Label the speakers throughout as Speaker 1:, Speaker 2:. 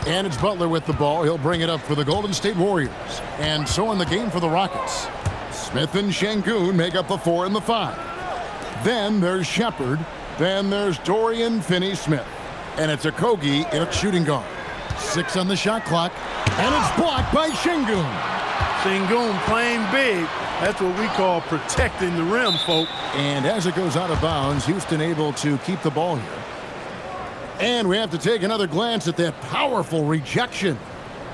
Speaker 1: And it's Butler with the ball. He'll bring it up for the Golden State Warriors. And so in the game for the Rockets, Smith and Şengün make up the 4 and the 5. Then there's Shepherd. Then there's Dorian Finney-Smith. And it's Okogie at shooting guard. 6 on the shot clock. And it's blocked by Şengün.
Speaker 2: Şengün playing big. That's what we call protecting the rim, folks.
Speaker 1: And as it goes out of bounds, Houston able to keep the ball here. And we have to take another glance at that powerful rejection.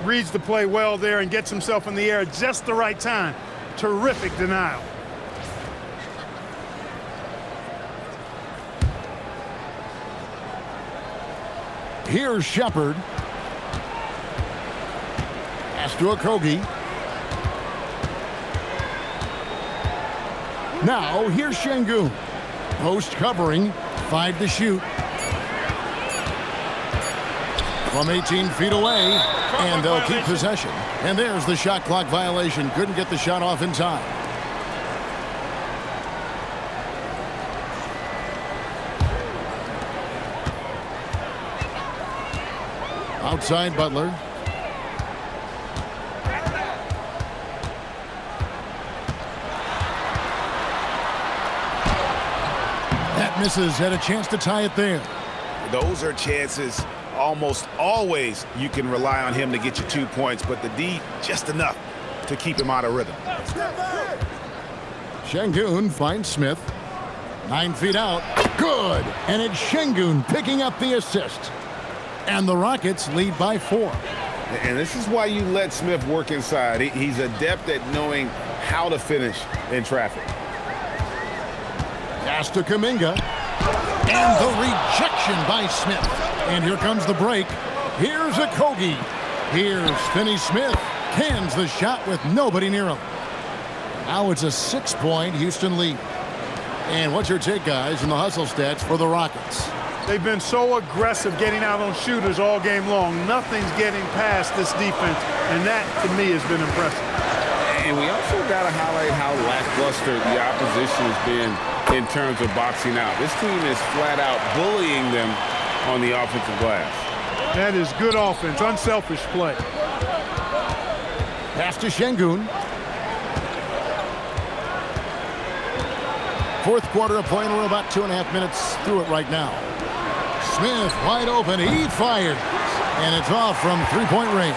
Speaker 2: Reads the play well there and gets himself in the air at just the right time. Terrific denial.
Speaker 1: Here's Shepherd. Pass to Okogie. Now, here's Şengün. Post covering. 5 to shoot. From 18 feet away. And they'll keep possession. And there's the shot clock violation. Couldn't get the shot off in time. Outside Butler. That misses. Had a chance to tie it there.
Speaker 3: Those are chances. Almost always you can rely on him to get you 2 points, but the D just enough to keep him out of rhythm.
Speaker 1: Şengün finds Smith. 9 feet out. Good. And it's Şengün picking up the assist. And the Rockets lead by 4.
Speaker 3: And this is why you let Smith work inside. He's adept at knowing how to finish in traffic.
Speaker 1: Pass to Kuminga. And the rejection by Smith. And here comes the break. Here's Okogie. Here's Finney-Smith. Cans the shot with nobody near him. Now it's a 6-point Houston lead. And what's your take, guys, in the hustle stats for the Rockets?
Speaker 2: They've been so aggressive getting out on shooters all game long. Nothing's getting past this defense, and that, to me, has been impressive.
Speaker 3: And we also got to highlight how lackluster the opposition has been in terms of boxing out. This team is flat out bullying them on the offensive glass.
Speaker 2: That is good offense, unselfish play.
Speaker 1: Pass to Şengün. Fourth quarter of play, and we're about 2.5 minutes through it right now. Smith wide open. He fires. And it's off from three-point range.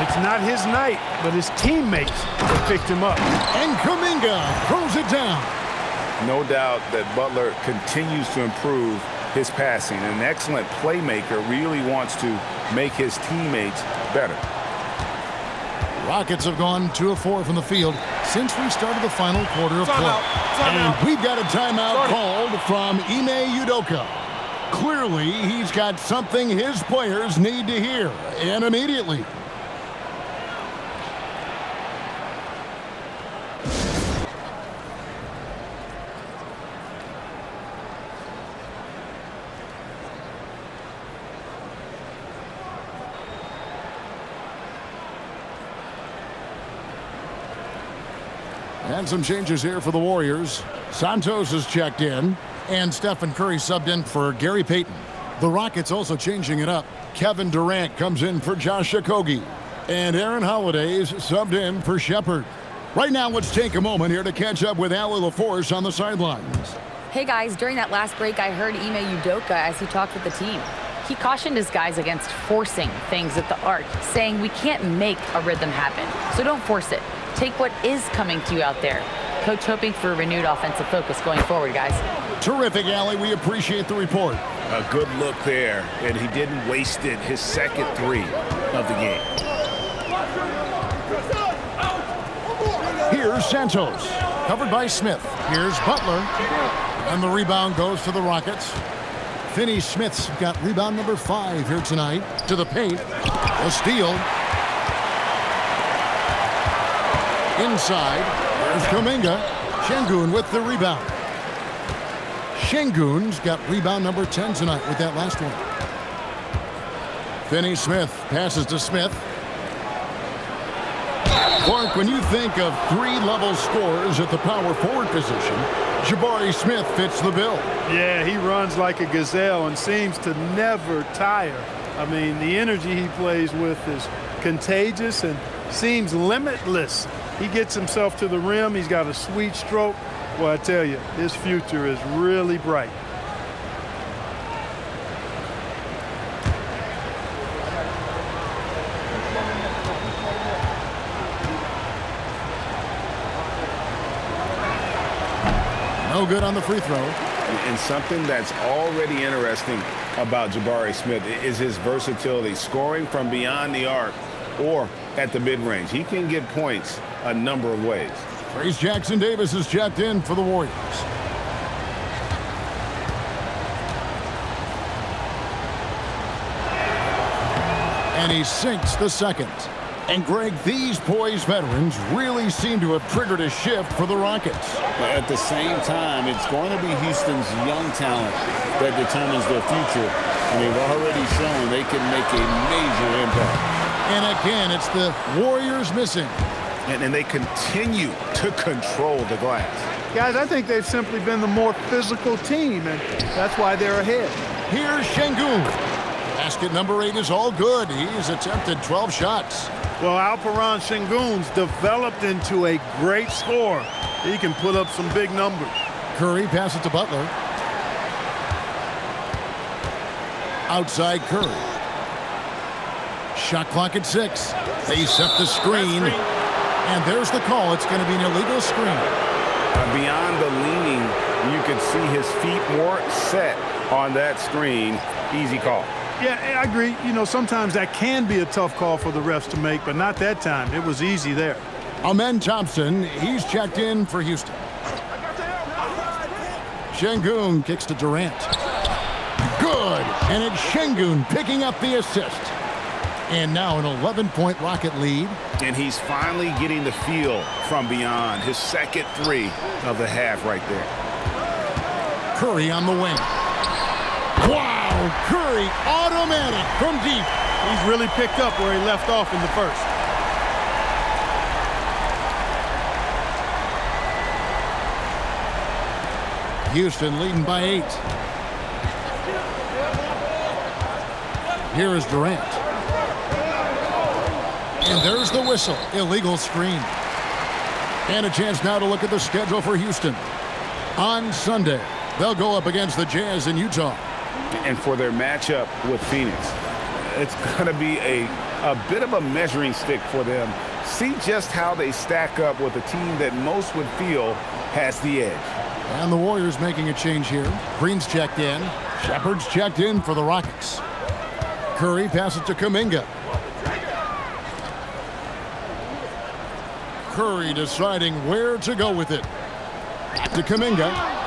Speaker 2: It's not his night, but his teammates have picked him up.
Speaker 1: And Kuminga throws it down.
Speaker 3: No doubt that Butler continues to improve his passing. An excellent playmaker really wants to make his teammates better.
Speaker 1: Rockets have gone 2 of 4 from the field since we started the final quarter of play. And we've got a timeout called from Ime Udoka. Clearly, he's got something his players need to hear, and immediately. And some changes here for the Warriors. Santos is checked in, and Stephen Curry subbed in for Gary Payton. The Rockets also changing it up. Kevin Durant comes in for Josh Okogie, and Aaron Holiday's subbed in for Shepherd. Right now, let's take a moment here to catch up with Allie LaForce on the sidelines.
Speaker 4: Hey guys, during that last break, I heard Ime Udoka as he talked with the team. He cautioned his guys against forcing things at the arc, saying we can't make a rhythm happen, so don't force it. Take what is coming to you out there. Coach hoping for a renewed offensive focus going forward, guys.
Speaker 1: Terrific, Allie. We appreciate the report.
Speaker 3: A good look there, and he didn't waste it. His second 3 of the game.
Speaker 1: Here's Santos, covered by Smith. Here's Butler, and the rebound goes to the Rockets. Finney-Smith's got rebound number 5 here tonight. To the paint, a steal. Inside, there's Kuminga. Şengün with the rebound. Şengün's got rebound number 10 tonight with that last one. Finney-Smith passes to Smith. Clark, when you think of three-level scorers at the power forward position, Jabari Smith fits the bill.
Speaker 2: Yeah, he runs like a gazelle and seems to never tire. I mean, the energy he plays with is contagious and seems limitless. He gets himself to the rim. He's got a sweet stroke. Well, I tell you, his future is really bright.
Speaker 1: No good on the free throw.
Speaker 3: And something that's already interesting about Jabari Smith is his versatility, scoring from beyond the arc or at the mid-range. He can get points a number of ways.
Speaker 1: Trace Jackson-Davis is checked in for the Warriors. And he sinks the second. And, Greg, these poised veterans really seem to have triggered a shift for the Rockets.
Speaker 3: At the same time, it's going to be Houston's young talent that determines their future. And they've already shown they can make a major impact.
Speaker 1: And again, it's the Warriors missing.
Speaker 3: And they continue to control the glass.
Speaker 2: Guys, I think they've simply been the more physical team, and that's why they're ahead.
Speaker 1: Here's Şengün. Basket number 8 is all good. He's attempted 12 shots.
Speaker 2: Well, Alperen Şengün's developed into a great scorer. He can put up some big numbers.
Speaker 1: Curry passes it to Butler. Outside Curry. Shot clock at 6. They set the screen. And there's the call. It's going to be an illegal screen.
Speaker 3: Beyond the leaning, you can see his feet more set on that screen. Easy call.
Speaker 2: Yeah, I agree. You know, sometimes that can be a tough call for the refs to make, but not that time. It was easy there.
Speaker 1: Amen Thompson, he's checked in for Houston. Şengün kicks to Durant. Good. And it's Şengün picking up the assist. And now an 11-point Rocket lead.
Speaker 3: And he's finally getting the feel from beyond. His second three of the half right there.
Speaker 1: Curry on the wing. Wow! Curry automatic from deep.
Speaker 2: He's really picked up where he left off in the first.
Speaker 1: Houston leading by 8. Here is Durant. And there's the whistle. Illegal screen. And a chance now to look at the schedule for Houston. On Sunday, they'll go up against the Jazz in Utah.
Speaker 3: And for their matchup with Phoenix, it's going to be a bit of a measuring stick for them. See just how they stack up with a team that most would feel has the edge.
Speaker 1: And the Warriors making a change here. Green's checked in. Shepard's checked in for the Rockets. Curry passes to Kuminga. Curry deciding where to go with it. Back to Kuminga.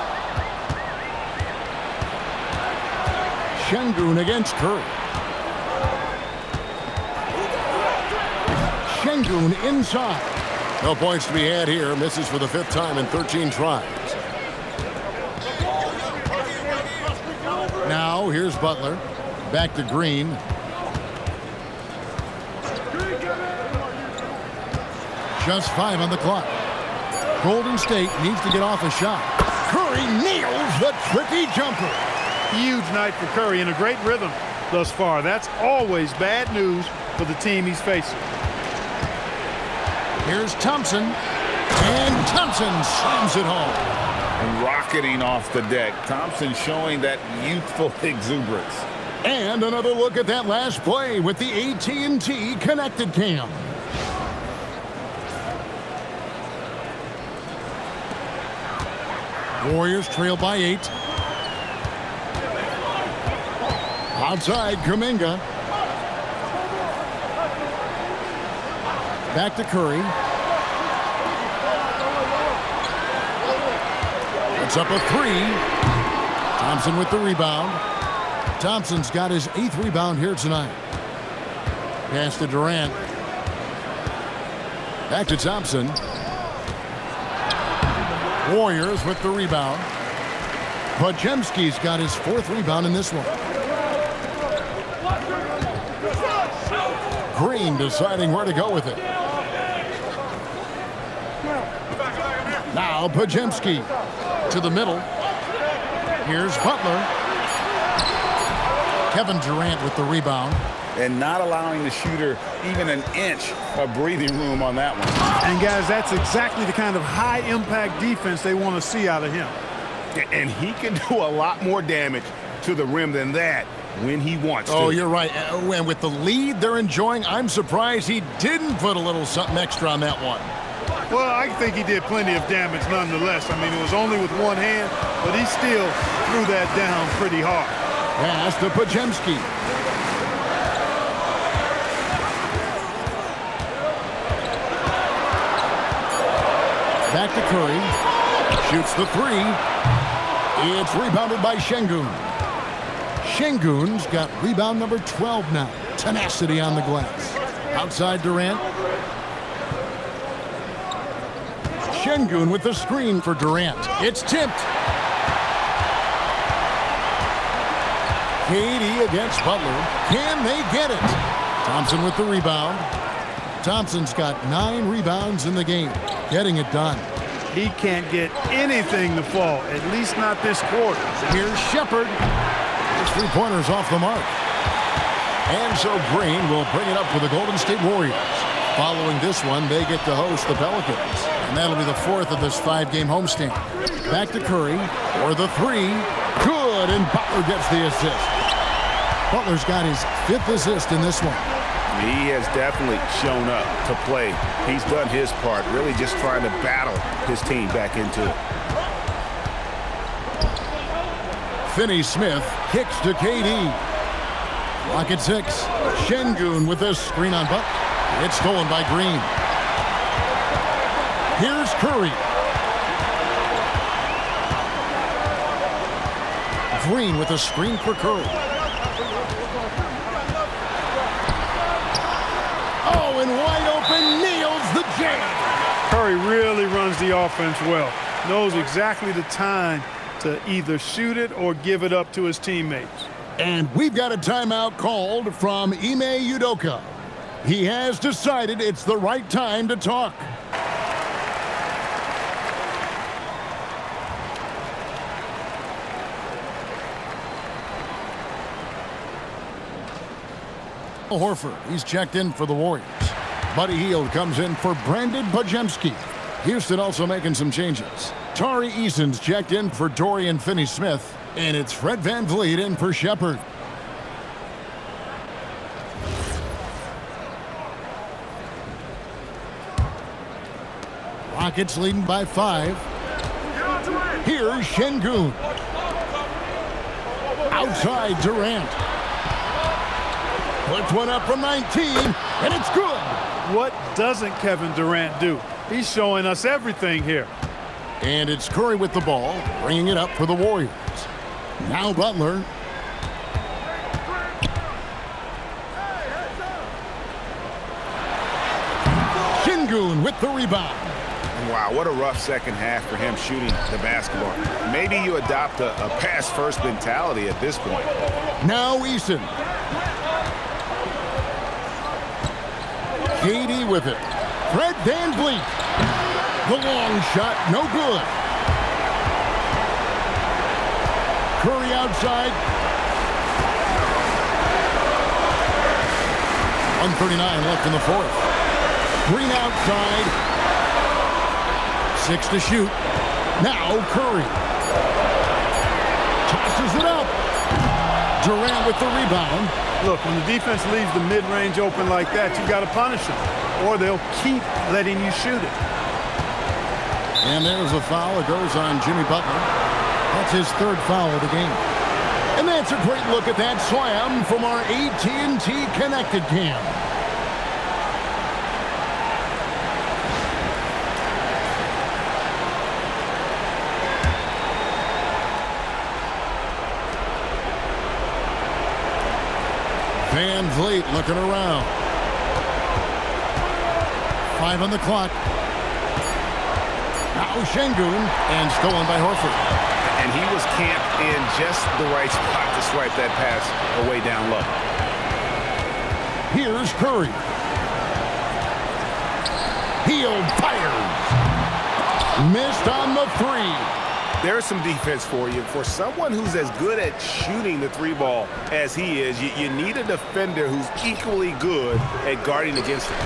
Speaker 1: Şengün against Curry. Şengün inside. No points to be had here. Misses for the 5th time in 13 tries. Now here's Butler. Back to Green. Just 5 on the clock. Golden State needs to get off a shot. Curry nails the tricky jumper.
Speaker 2: Huge night for Curry and a great rhythm thus far. That's always bad news for the team he's facing.
Speaker 1: Here's Thompson. And Thompson slams it home.
Speaker 3: And rocketing off the deck. Thompson showing that youthful exuberance.
Speaker 1: And another look at that last play with the AT&T connected cam. Warriors trail by 8. Outside, Kuminga. Back to Curry. It's up a 3. Thompson with the rebound. Thompson's got his 8th rebound here tonight. Pass to Durant. Back to Thompson. Warriors with the rebound. Podziemski's got his 4th rebound in this one. Green deciding where to go with it. Now Pajemski to the middle. Here's Butler. Kevin Durant with the rebound.
Speaker 3: And not allowing the shooter even an inch of breathing room on that one.
Speaker 2: And, guys, that's exactly the kind of high-impact defense they want to see out of him.
Speaker 3: And he can do a lot more damage to the rim than that when he wants to.
Speaker 1: Oh, you're right. And with the lead they're enjoying, I'm surprised he didn't put a little something extra on that one.
Speaker 2: Well, I think he did plenty of damage nonetheless. I mean, it was only with one hand, but he still threw that down pretty hard.
Speaker 1: Pass to Pajemski. Back to Curry. Shoots the three. It's rebounded by Şengün. Şengün's got rebound number 12 now. Tenacity on the glass. Outside Durant. Şengün with the screen for Durant. It's tipped. KD against Butler. Can they get it? Thompson with the rebound. Thompson's got 9 rebounds in the game. Getting it done.
Speaker 2: He can't get anything to fall, at least not this quarter.
Speaker 1: Here's Shepherd. His three-pointers off the mark. And so Green will bring it up for the Golden State Warriors. Following this one, they get to host the Pelicans. And that'll be the 4th of this 5-game homestand. Back to Curry for the three. Good, and Butler gets the assist. Butler's got his 5th assist in this one.
Speaker 3: He has definitely shown up to play. He's done his part, really just trying to battle his team back into it.
Speaker 1: Finney-Smith kicks to KD. Clock at 6. Şengün with this screen on Butler. It's stolen by Green. Here's Curry. Green with a screen for Curry. Oh, and wide open, nails the jam.
Speaker 2: Curry really runs the offense well. Knows exactly the time to either shoot it or give it up to his teammates.
Speaker 1: And we've got a timeout called from Ime Udoka. He has decided it's the right time to talk. Horford, he's checked in for the Warriors. Buddy Hield comes in for Brandon Pajemski. Houston also making some changes. Tari Eason's checked in for Dorian Finney-Smith. And it's Fred VanVleet in for Shepherd. Rockets leading by 5. Here's Şengün. Outside Durant. Puts one up from 19, and it's good.
Speaker 2: What doesn't Kevin Durant do? He's showing us everything here.
Speaker 1: And it's Curry with the ball, bringing it up for the Warriors. Now Butler. Şengün with the rebound.
Speaker 3: Wow, what a rough second half for him shooting the basketball. Maybe you adopt a pass-first mentality at this point.
Speaker 1: Now Eason. KD with it. Fred VanVleet. The long shot, no good. Curry outside. 1:39 left in the 4th. Green outside. 6 to shoot. Now Curry. Tosses it up. Durant with the rebound.
Speaker 2: Look, when the defense leaves the mid-range open like that, you got to punish them, or they'll keep letting you shoot it.
Speaker 1: And there's a foul. It goes on Jimmy Butler. That's his 3rd foul of the game. And that's a great look at that slam from our AT&T Connected Cam. VanVleet looking around. 5 on the clock. Now Şengün, and stolen by Horford.
Speaker 3: And he was camped in just the right spot to swipe that pass away down low.
Speaker 1: Here's Curry. Hield fires. Missed on the three.
Speaker 3: There's some defense for you. For someone who's as good at shooting the three ball as he is, you need a defender who's equally good at guarding against it.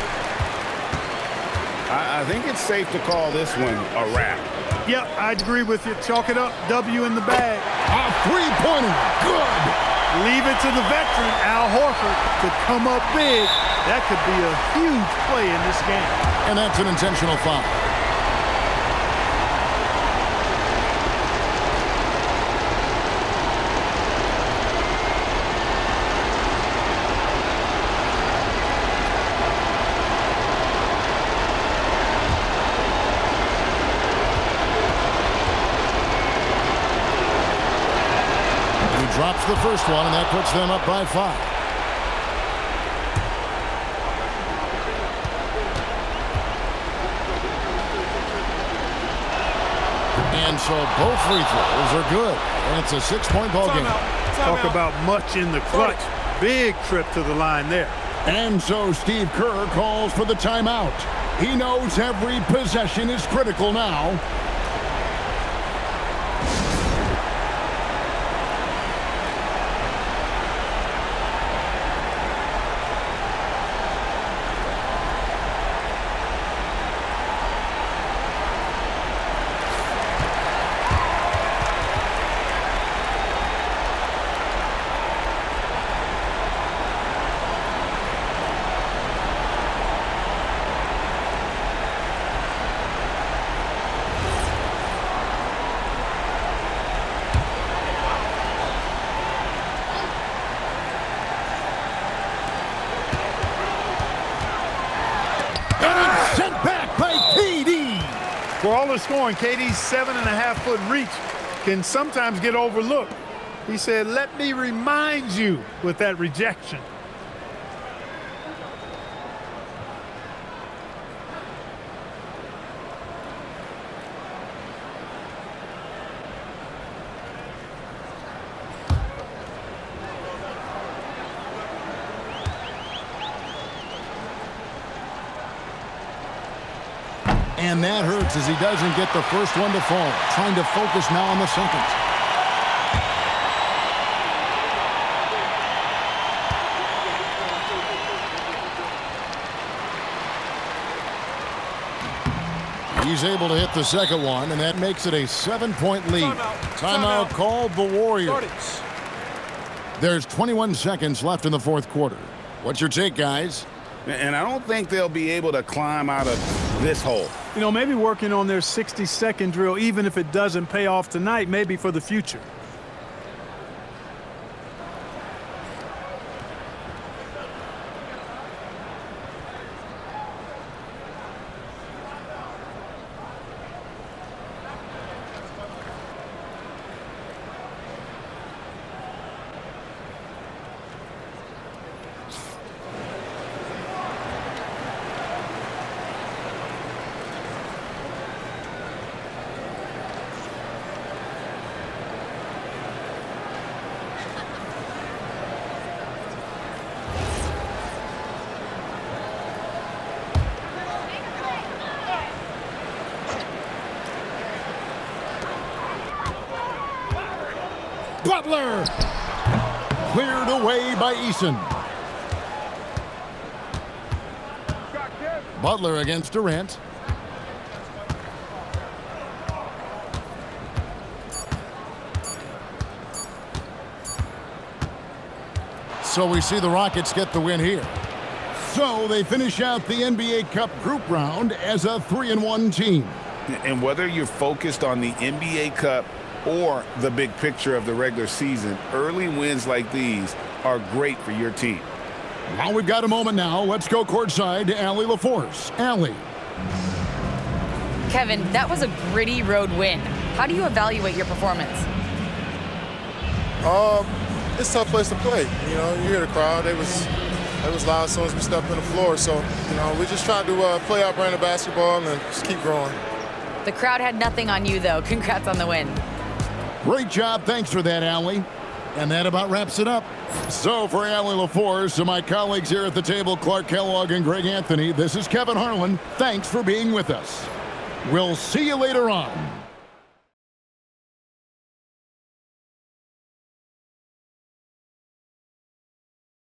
Speaker 3: I think it's safe to call this one a wrap.
Speaker 2: Yep, I'd agree with you. Chalk it up. W in the bag.
Speaker 1: A three-pointer. Good.
Speaker 2: Leave it to the veteran, Al Horford, to come up big. That could be a huge play in this game.
Speaker 1: And that's an intentional foul. Drops the first one, and that puts them up by 5. And so both free throws are good. And it's a 6-point ball game.
Speaker 2: Talk about much in the clutch. Big trip to the line there.
Speaker 1: And so Steve Kerr calls for the timeout. He knows every possession is critical now.
Speaker 2: For all the scoring, KD's 7.5-foot reach can sometimes get overlooked. He said, "Let me remind you," with that rejection.
Speaker 1: And that hurts as he doesn't get the first one to fall. Trying to focus now on the second. He's able to hit the second one, and that makes it a 7-point lead. Timeout called the Warriors. There's 21 seconds left in the fourth quarter. What's your take, guys?
Speaker 3: And I don't think they'll be able to climb out of this hole.
Speaker 2: You know, maybe working on their 60-second drill, even if it doesn't pay off tonight, maybe for the future.
Speaker 1: Butler! Cleared away by Eason. Butler against Durant. So we see the Rockets get the win here. So they finish out the NBA Cup group round as a 3-1 team.
Speaker 3: And whether you're focused on the NBA Cup or the big picture of the regular season, early wins like these are great for your team.
Speaker 1: Now we've got a moment now. Let's go courtside to Allie LaForce. Allie.
Speaker 4: Kevin, that was a gritty road win. How do you evaluate your performance?
Speaker 5: It's a tough place to play. You know, you hear the crowd. They was loud as soon as we stepped on the floor. So, you know, we just tried to play our brand of basketball and just keep growing.
Speaker 4: The crowd had nothing on you, though. Congrats on the win.
Speaker 1: Great job. Thanks for that, Allie. And that about wraps it up. So for Allie LaForce and my colleagues here at the table, Clark Kellogg and Greg Anthony, this is Kevin Harlan. Thanks for being with us. We'll see you later on.